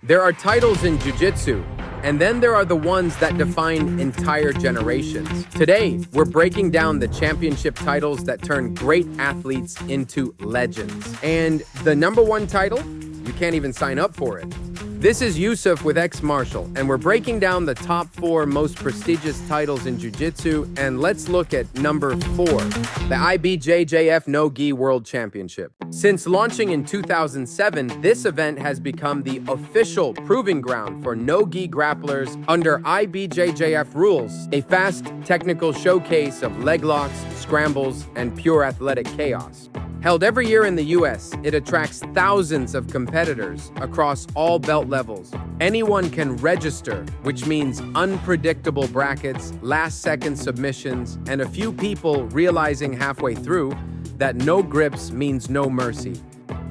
There are titles in Jiu-Jitsu, and then there are the ones that define entire generations. Today, we're breaking down the championship titles that turn great athletes into legends. And the #1 title? You can't even sign up for it. This is Yusuf with XMARTIAL, and we're breaking down the top 4 most prestigious titles in Jiu-Jitsu, and let's look at number 4, the IBJJF No-Gi World Championship. Since launching in 2007, this event has become the official proving ground for no-gi grapplers under IBJJF rules, a fast technical showcase of leg locks, scrambles, and pure athletic chaos. Held every year in the US, it attracts thousands of competitors across all belt levels. Anyone can register, which means unpredictable brackets, last-second submissions, and a few people realizing halfway through that no grips means no mercy.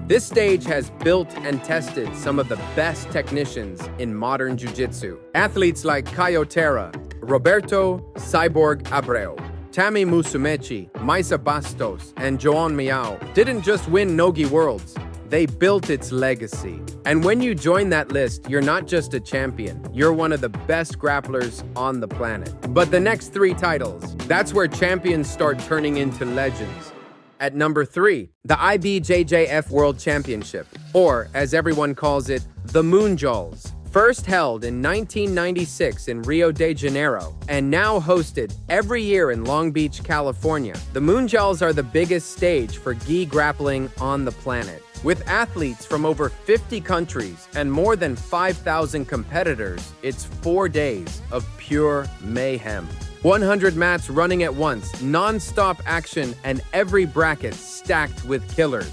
This stage has built and tested some of the best technicians in modern jiu-jitsu. Athletes like Caio Terra, Roberto Cyborg Abreu, Tammy Musumeci, Maisa Bastos, and Joan Miao didn't just win No-Gi Worlds, they built its legacy. And when you join that list, you're not just a champion, you're one of the best grapplers on the planet. But the next 3 titles, that's where champions start turning into legends. At number 3, the IBJJF World Championship, or as everyone calls it, the Mundials. First held in 1996 in Rio de Janeiro, and now hosted every year in Long Beach, California. The Mundials are the biggest stage for gi grappling on the planet. With athletes from over 50 countries and more than 5,000 competitors, it's 4 days of pure mayhem. 100 mats running at once, non-stop action, and every bracket stacked with killers.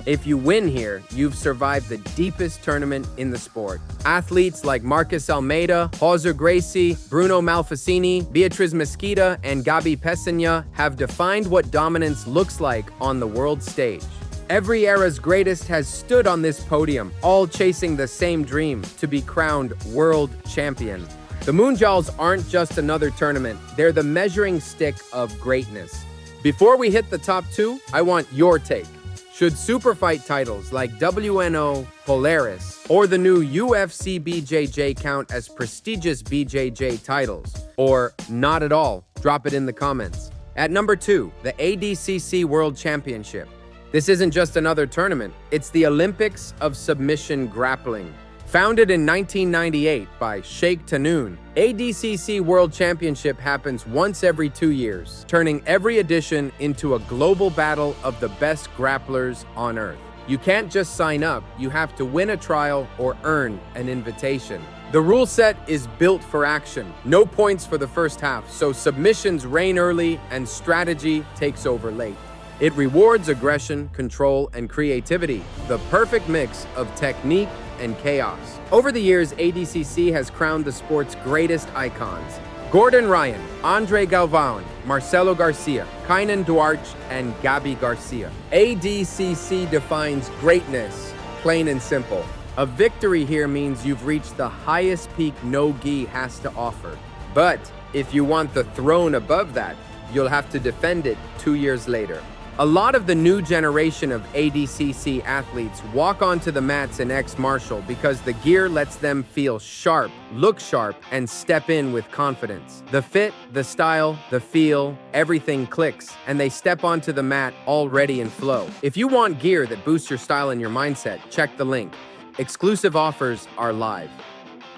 If you win here, you've survived the deepest tournament in the sport. Athletes like Marcus Almeida, Hauser Gracie, Bruno Malfacini, Beatriz Mesquita, and Gabi Pessinha have defined what dominance looks like on the world stage. Every era's greatest has stood on this podium, all chasing the same dream, to be crowned world champion. The Mundials aren't just another tournament, they're the measuring stick of greatness. Before we hit the top 2, I want your take. Should Superfight titles like WNO, Polaris, or the new UFC BJJ count as prestigious BJJ titles? Or not at all? Drop it in the comments. At number 2, the ADCC World Championship. This isn't just another tournament, it's the Olympics of submission grappling. Founded in 1998 by Sheikh Tanoon, ADCC World Championship happens once every 2 years, turning every edition into a global battle of the best grapplers on earth. You can't just sign up, you have to win a trial or earn an invitation. The rule set is built for action. No points for the first half, so submissions reign early and strategy takes over late. It rewards aggression, control, and creativity, the perfect mix of technique and chaos. Over the years, ADCC has crowned the sport's greatest icons. Gordon Ryan, Andre Galvão, Marcelo Garcia, Kainan Duarte, and Gabi Garcia. ADCC defines greatness, plain and simple. A victory here means you've reached the highest peak no-gi has to offer. But if you want the throne above that, you'll have to defend it 2 years later. A lot of the new generation of ADCC athletes walk onto the mats in XMARTIAL because the gear lets them feel sharp, look sharp, and step in with confidence. The fit, the style, the feel, everything clicks, and they step onto the mat already in flow. If you want gear that boosts your style and your mindset, check the link. Exclusive offers are live.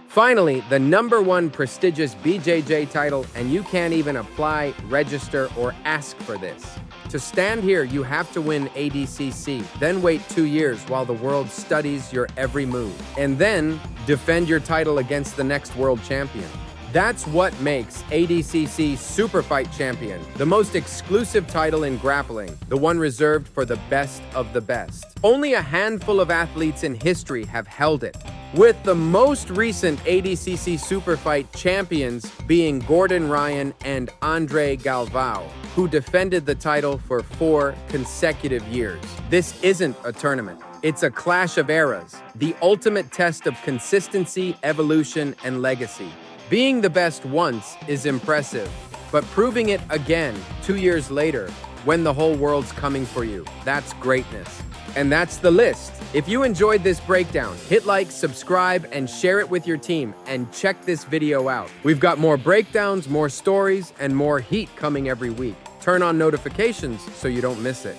Finally, the #1 prestigious BJJ title, and you can't even apply, register, or ask for this. To stand here, you have to win ADCC, then wait 2 years while the world studies your every move, and then defend your title against the next world champion. That's what makes ADCC Superfight Champion the most exclusive title in grappling, the one reserved for the best of the best. Only a handful of athletes in history have held it, with the most recent ADCC Superfight champions being Gordon Ryan and Andre Galvão, who defended the title for 4 consecutive years. This isn't a tournament. It's a clash of eras, the ultimate test of consistency, evolution, and legacy. Being the best once is impressive, but proving it again 2 years later, when the whole world's coming for you, that's greatness. And that's the list. If you enjoyed this breakdown, hit like, subscribe, and share it with your team, and check this video out. We've got more breakdowns, more stories, and more heat coming every week. Turn on notifications so you don't miss it.